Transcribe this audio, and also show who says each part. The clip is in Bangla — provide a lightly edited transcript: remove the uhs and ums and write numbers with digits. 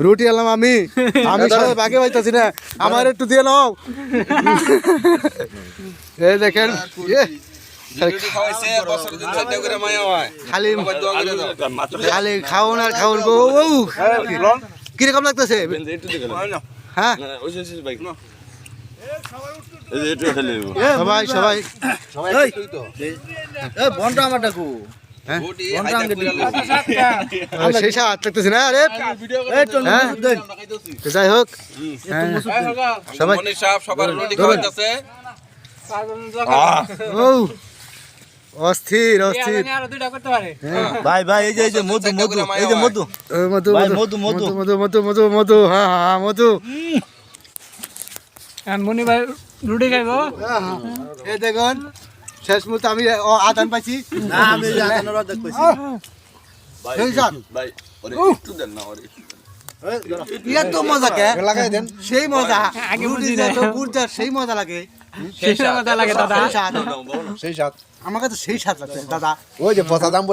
Speaker 1: রুটি এলাম আমি সবাই বাকি পাইতেছি না, আমার একটু দিয়ে নাও। এই দেখেন খালি খালি খাওন আর খাওন গো। কিরকম লাগতেছে? হ্যাঁ সবাই সবাই সেই সাত লাগতেছে না। আরে যাই হোক সবাই অস্থির অস্থির
Speaker 2: ভাই ভাই এই যে মধু মধু এই যে মধু
Speaker 1: মধু
Speaker 2: মধু মধু
Speaker 1: মধু মধু মধু মধু হ্যাঁ হ্যাঁ মধু।
Speaker 3: মনি ভাই রুটি খাইব।
Speaker 1: এই দেখুন শেষ মুহূর্তে আমি আদান পাইছি।
Speaker 2: না আমি আদানের অর্ধেক পাইছি
Speaker 1: সেই সাত
Speaker 2: ভাই একটু দেন না ওরে
Speaker 1: এত মজা কে লাগাই দেন, সেই মজা রুটি তো বুঝা সেই মজা লাগে,
Speaker 3: সেই মজা লাগে দাদা।
Speaker 1: সেই সাত আমার কাছে সেই স্বাদ লাগছে দাদা।
Speaker 2: ওই যে পচা দাম